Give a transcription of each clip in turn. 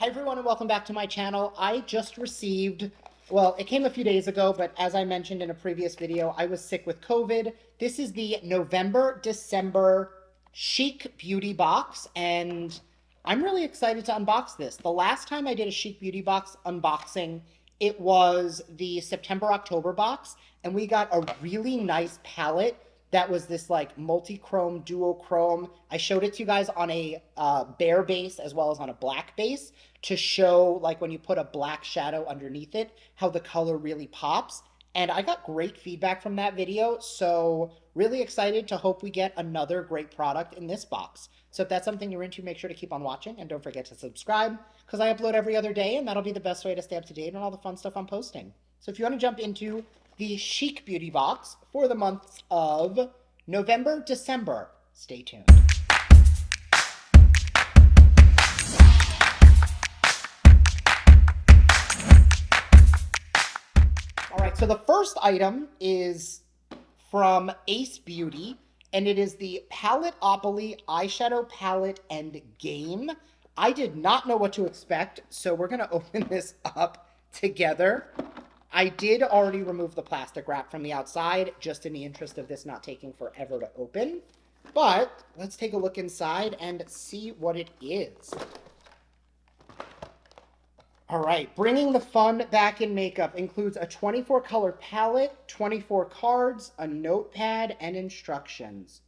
Hi everyone and welcome back to my channel. I just received, well, it came a few days ago, but as I mentioned in a previous video, I was sick with COVID. This is the November-December Chic Beauty Box, and I'm really excited to unbox this. The last time I did a Chic Beauty Box unboxing, it was the September-October box, and we got a really nice palette that was this like multi-chrome, duochrome. I showed it to you guys on a bare base as well as on a black base to show like when you put a black shadow underneath it, how the color really pops. And I got great feedback from that video, so really excited to hope we get another great product in this box. So if that's something you're into, make sure to keep on watching and don't forget to subscribe because I upload every other day and that'll be the best way to stay up to date on all the fun stuff I'm posting. So if you want to jump into the Chic Beauty Box for the months of November, December, stay tuned. All right, so the first item is from Ace Beauty, and it is the Paletteopoly eyeshadow palette and game. I did not know what to expect, so we're gonna open this up together. I did already remove the plastic wrap from the outside, just in the interest of this not taking forever to open. But let's take a look inside and see what it is. All right, bringing the fun back in makeup includes a 24 color palette, 24 cards, a notepad, and instructions.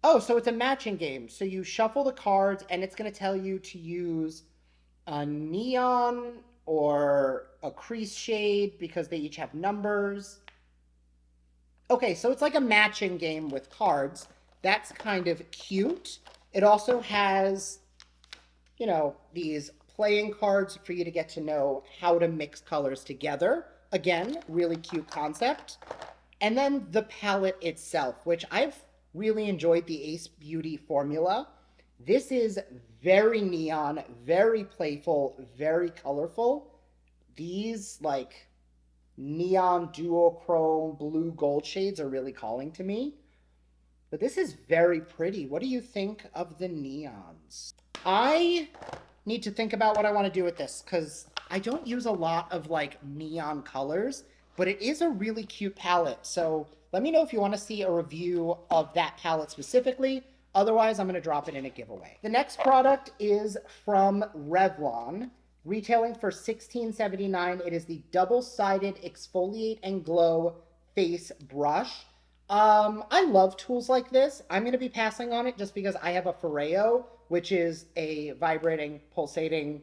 Oh, so it's a matching game. So you shuffle the cards and it's gonna tell you to use a neon or a crease shade because they each have numbers. Okay, so it's like a matching game with cards. That's kind of cute. It also has, you know, these playing cards for you to get to know how to mix colors together. Again, really cute concept. And then the palette itself, which I've really enjoyed the Ace Beauty formula. This is very neon, very playful, very colorful. These like neon duochrome blue gold shades are really calling to me. But this is very pretty. What do you think of the neons? I need to think about what I want to do with this because I don't use a lot of like neon colors, but it is a really cute palette. So let me know if you want to see a review of that palette specifically. Otherwise, I'm going to drop it in a giveaway. The next product is from Revlon, retailing for $16.79. It is the double-sided exfoliate and glow face brush. I love tools like this. I'm going to be passing on it just because I have a Foreo, which is a vibrating, pulsating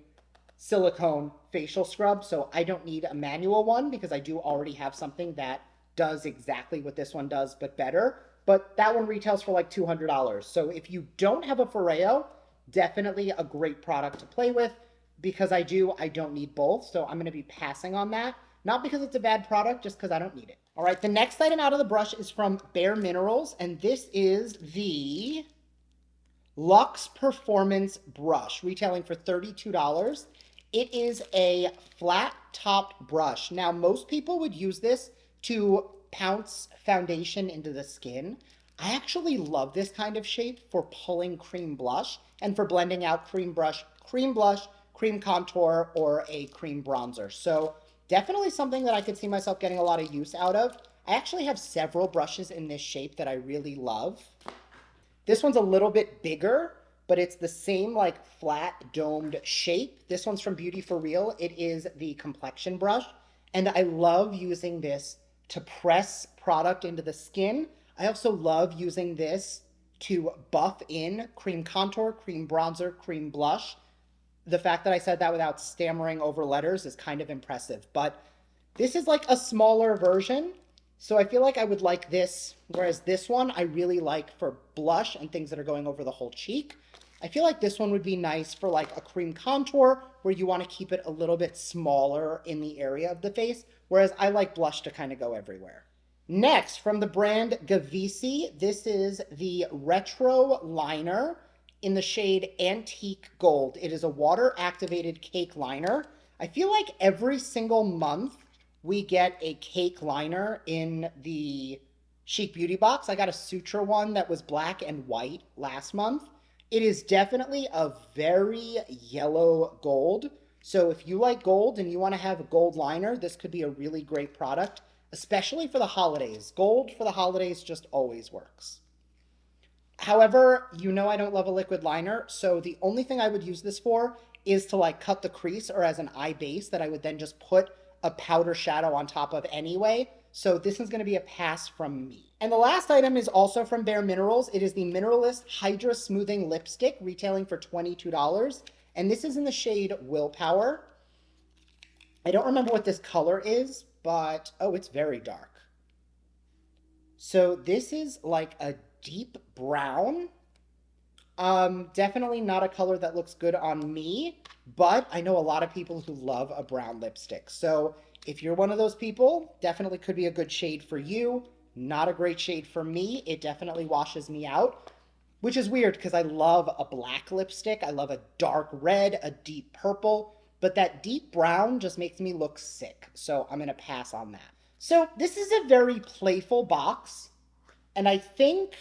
silicone facial scrub. So I don't need a manual one because I do already have something that does exactly what this one does, but better. But that one retails for like $200. So if you don't have a Foreo, definitely a great product to play with because I don't need both. So I'm going to be passing on that. Not because it's a bad product, just because I don't need it. All right, the next item out of the brush is from Bare Minerals, and this is the Luxe Performance Brush, retailing for $32. It is a flat-topped brush. Now, most people would use this to pounce foundation into the skin. I actually love this kind of shape for pulling cream blush and for blending out cream blush, cream contour, or a cream bronzer. So definitely something that I could see myself getting a lot of use out of. I actually have several brushes in this shape that I really love. This one's a little bit bigger, but it's the same like flat domed shape. This one's from Beauty For Real. It is the complexion brush. And I love using this to press product into the skin. I also love using this to buff in cream contour, cream bronzer, cream blush. The fact that I said that without stammering over letters is kind of impressive, but this is like a smaller version. So I feel like I would like this, whereas this one I really like for blush and things that are going over the whole cheek. I feel like this one would be nice for like a cream contour where you want to keep it a little bit smaller in the area of the face, whereas I like blush to kind of go everywhere. Next, from the brand Gavisi, this is the Retro Liner in the shade Antique Gold. It is a water-activated cake liner. I feel like every single month we get a cake liner in the Chic Beauty Box. I got a Sutra one that was black and white last month, It is definitely a very yellow gold. So if you like gold and you want to have a gold liner, this could be a really great product, especially for the holidays. Gold for the holidays just always works. However, you know I don't love a liquid liner, so the only thing I would use this for is to like cut the crease or as an eye base that I would then just put a powder shadow on top of anyway. So this is going to be a pass from me. And the last item is also from Bare Minerals. It is the Mineralist Hydra Smoothing Lipstick, retailing for $22. And this is in the shade Willpower. I don't remember what this color is, but oh, it's very dark. So this is like a deep brown. Definitely not a color that looks good on me, but I know a lot of people who love a brown lipstick. So if you're one of those people, definitely could be a good shade for you. Not a great shade for me. It definitely washes me out, which is weird because I love a black lipstick. I love a dark red, a deep purple, but that deep brown just makes me look sick. So I'm going to pass on that. So this is a very playful box. And I think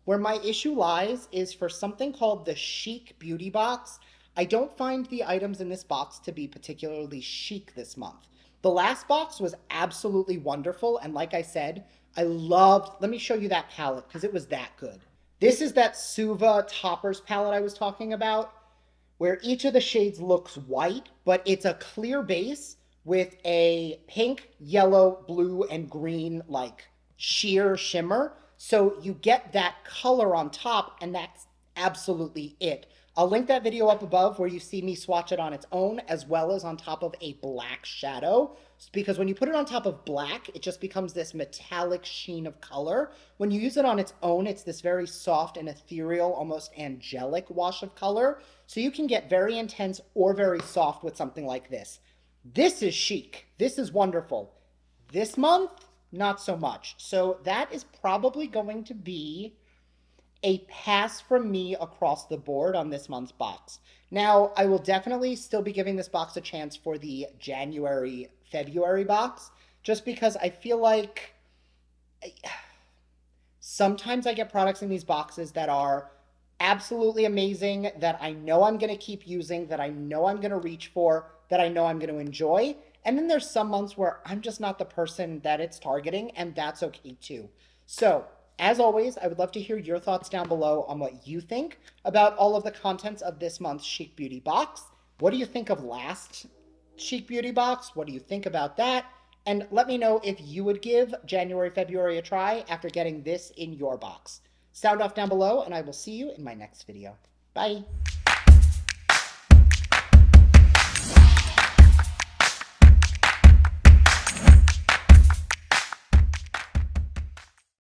where my issue lies is for something called the CHIC Beauty Box. I don't find the items in this box to be particularly chic this month. The last box was absolutely wonderful. And like I said, I loved, let me show you that palette because it was that good. This is that Suva Toppers palette I was talking about, where each of the shades looks white, but it's a clear base with a pink, yellow, blue, and green like sheer shimmer. So you get that color on top, and that's absolutely it. I'll link that video up above where you see me swatch it on its own as well as on top of a black shadow. Because when you put it on top of black, it just becomes this metallic sheen of color. When you use it on its own, it's this very soft and ethereal, almost angelic wash of color. So you can get very intense or very soft with something like this. This is chic. This is wonderful. This month, not so much. So that is probably going to be a pass from me across the board on this month's box. Now, I will definitely still be giving this box a chance for the January, February box, just because I feel like sometimes I get products in these boxes that are absolutely amazing, that I know I'm going to keep using, that I know I'm going to reach for, that I know I'm going to enjoy. And then there's some months where I'm just not the person that it's targeting, and that's okay too. So, as always, I would love to hear your thoughts down below on what you think about all of the contents of this month's CHIC Beauty Box. What do you think of last CHIC Beauty Box? What do you think about that? And let me know if you would give January, February a try after getting this in your box. Sound off down below, and I will see you in my next video. Bye.